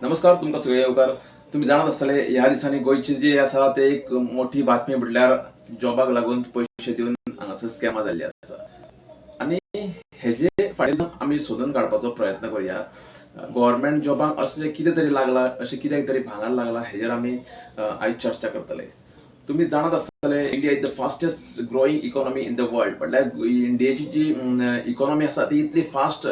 नमस्कार तुमकां सगळे येवकार. तुम्ही जाणत आसतले ह्या दिसांनी गोंयची जी आसा ते एक मोठी बातमी म्हटल्यार जॉबाक लागून पयशे दिवन हांगासर स्कॅमां जाल्ली आसा. आनी हेजे फाटल्यान आमी सोदून काडपाचो प्रयत्न करूया. गव्हर्नमेंट जॉबाक असले कितें तरी लागला, अशें कित्याक तरी भांगर लागला हेजेर आमी आयज चर्चा करतले. तुम्ही जाणत आसतले India is the fastest growing economy in the world. म्हटल्यार इंडियेची जी इकॉनॉमी आसा ती इतली फास्ट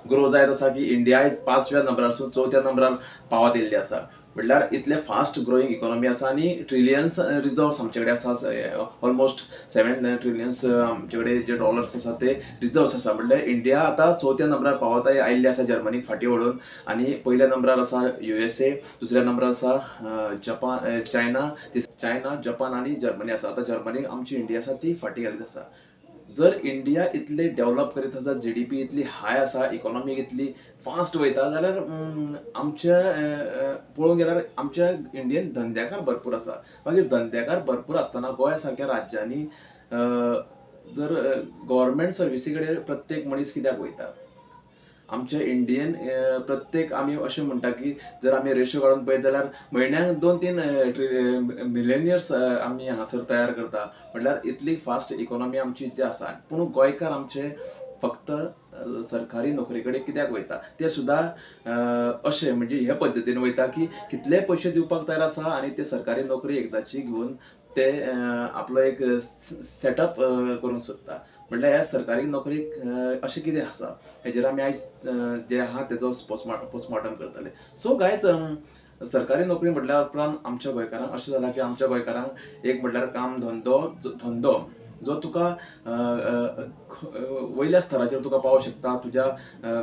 ग्रो जायत आसा की इंडिया आयज 5व्या नंबरारसून 4थ्या नंबरार पावत येयल्ली आसा. म्हटल्यार इतले फास्ट ग्रोईंग इकॉनॉमी आसा आनी ट्रिलियन्स रिजर्व्स आमचे कडेन आसा. ऑलमोस्ट 7 ट्रिलियन्स आमचे कडेन जे डॉलर्स आसा ते रिजर्व्स आसा. म्हटल्यार इंडिया आतां 4थ्या नंबरार पावत आयिल्ली आसा जर्मनीक फाटीं ओडून. आनी पयल्या नंबरार आसा USA, दुसऱ्या नंबरार आसा जपान, चायना, जपान आनी जर्मनी आसा. आतां जर्मनीक आमची इंडिया आसा ती फाटीं घालीत आसा. जर इंडिया इतले डेव्हलप करीत आसा, GDP इतली हाय आसा, इकॉनॉमी इतली फास्ट वयता जाल्यार आमच्या पळोवंक गेल्यार आमच्या इंडियेन धंदेकार भरपूर आसा. मागीर धंदेकार भरपूर आसतना गोंय सारक्या राज्यांनी जर गव्हर्नमेंट सर्विसी कडेन प्रत्येक मनीस कित्याक वयता? आमच्या इंडियेन प्रत्येक आमी अशें म्हणटा की जर आमी रेशो काडून पळयत जाल्यार म्हयन्याक 2-3 मिलेनियर्स आमी हांगासर तयार करता. म्हटल्यार इतली फास्ट इकॉनॉमी आमची जी आसा. पूण गोंयकार आमचे फक्त सरकारी नोकरी कडेन कित्याक वयता? ते सुद्दां अशें म्हणजे हे पद्दतीन वयता की कितले पयशे दिवपाक तयार आसा आनी ते सरकारी नोकरी एकदाची घेवन ते आपलो एक सेटअप करूंक सोदता. म्हटल्यार ह्या सरकारी नोकरीक अशें कितें आसा हेजेर आमी आयज जे आहा तेजो पोस्टमॉर्टम करतले. सो गायज सरकारी नोकरी म्हटल्यार उपरांत आमच्या गोंयकारांक अशें जाला की आमच्या गोंयकारांक एक म्हटल्यार काम धंदो जो तुका वयल्या स्तराचेर तुका पावोवंक शकता. तुज्या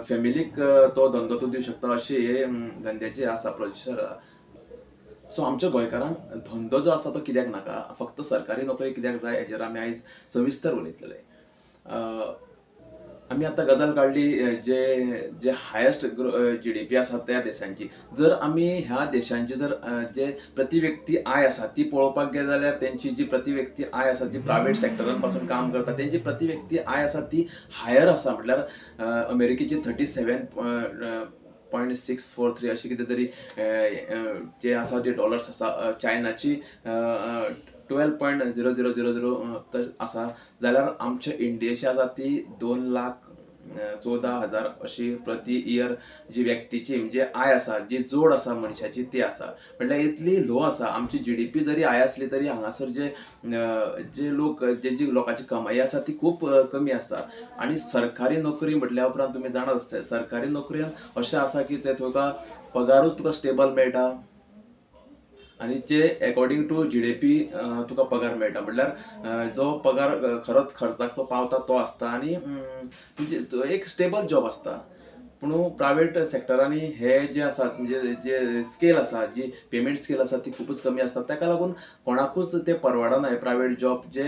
फॅमिलीक तो धंदो तूं दिवंक शकता अशी हे धंद्याची आसा प्रोजेक्शन. सो आमच्या गोंयकारांक धंदो जो आसा तो कित्याक नाका, फक्त सरकारी नोकरी कित्याक जाय हेजेर आमी आयज सविस्तर उलयतले. आमी आतां गजाल काडली जे हायेस्ट GDP आसा त्या देशांची. जर आमी ह्या देशांची जर जे प्रति व्यक्ती आय आसा ती पळोवपाक गेले जाल्यार तेंची जी प्रति व्यक्ती आय आसा, जी प्रायव्हेट सेक्टरान पासून काम करता तेंची प्रति व्यक्ती आय आसा ती हायर आसा. म्हटल्यार अमेरिकेची 37.643 अशी कितें तरी जे आसा जे डॉलर्स आसा. चायनाची 12.0000 आसा. जाल्यार आमच्या इंडियेची आसा ती 2,14,000 अशी प्रति इयर जी व्यक्तीची म्हणजे आय आसा, जी जोड आसा मनशाची ती आसा. म्हटल्यार इतली लो आसा. आमची GDP जरी हाय आसली तरी हांगासर जे लोक जी लोकांची कमाई आसा ती खूब कमी आसा. आनी सरकारी नोकरी म्हटल्या उपरांत तुमी जाणत आसतले सरकारी नोकरेन अशें आसा की ते तुका पगारूच तुका स्टेबल मेळटा आनी जे अकॉर्डिंग टू GDP तुका पगार मेळटा. म्हटल्यार जो पगार खरोच खर्चाक तो पावता तो आसता आनी म्हणजे एक स्टेबल जॉब आसता. पूण प्रायव्हेट सेक्टरांनी हे जे आसात म्हणजे जे स्केल आसा, जी पेमेंट स्केल आसा ती खूबच कमी आसता. ताका लागून कोणाकूच ते परवडना हे प्रायव्हेट जॉब. जे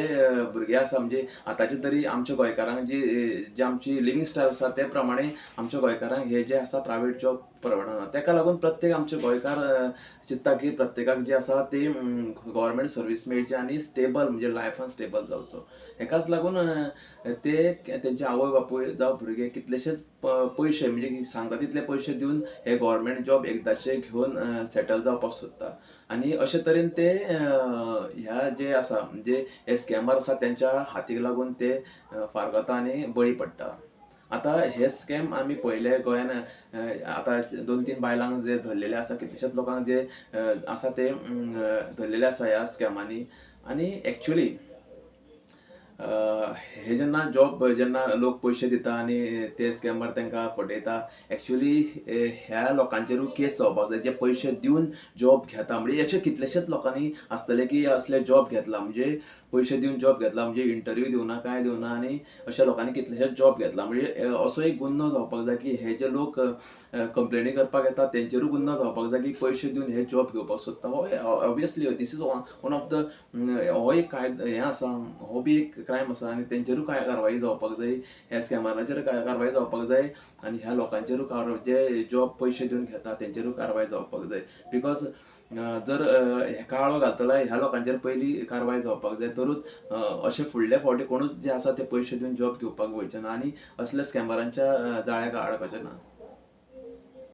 भुरगे आसा म्हणजे आतांचे तरी आमच्या गोंयकारांक जी आमची लिव्हिंग स्टायल आसा ते प्रमाणे आमच्या गोंयकारांक हे जे आसा प्रायव्हेट जॉब परवडना. ताका लागून प्रत्येक आमचे गोंयकार चिंतता की प्रत्येकाक जे आसा ती गव्हर्नमेंट सर्वीस मेळची आनी स्टेबल म्हणजे लायफान स्टेबल जावचो. हेकाच लागून ते तेंचे आवय बापूय जावं भुरगे कितलेशेच पयशे म्हणजे सांगता तितले पयशे दिवन हे गव्हर्नमेंट जॉब एकदाचे घेवन सेटल जावपाक सोदता. आनी अशे तरेन ते ह्या जे आसा म्हणजे हे स्कॅमर आसा तेंच्या हातीक लागून ते फारगता आनी बळी पडटा. आतां हे स्कॅम आमी पळयले गोंयान. आतां 2-3 बायलांक जे धरलेले आसा, कितलेशेच लोकांक जे आसा ते धरलेले आसा ह्या स्कॅमांनी. आनी एक्चुअली हे जेन्ना लोक पयशे दिता आनी ते स्कॅमर तांकां फटयता, एक्चुअली ह्या लोकांचेरूय केस जावपाक जाय जे पयशे दिवन जॉब घेता. म्हणजे अशे कितलेशेच लोकांनी आसतले की असले जॉब घेतला म्हणजे पयशे दिवन जॉब घेतला म्हणजे इंटरव्यू दिवना कांय दिवना आनी अशा लोकांनी कितलेशेच जॉब घेतला. म्हणजे असो एक गुन्हो जावपाक जाय की हे जे लोक कंप्लेनी करपाक येता तेंचेरूय गुन्हो जावपाक जाय की पयशे दिवन हे जॉब घेवपाक सोदता. हो obviously this is one of the हो एक हें आसा, हो बी एक क्रायम आसा आनी तेंचेरूय कारवाई जावपाक जाय. ह्या स्कॅमराचेर कारवाई जावपाक जाय आनी ह्या लोकांचेरूय जे जॉब पयशे दिवन घेता तेंचेरूय कारवाई जावपाक जाय. बिकॉज जर हेका आळो घालतलो ह्या लोकांचेर पयलीं कारवाय जावपाक जाय. तरूच अशे फुडले फावटी कोणूच जे आसा ते पयशे दिवन जॉब घेवपाक वयचे ना आनी असल्या स्कॅमरांच्या जाळ्याक आडकचे ना.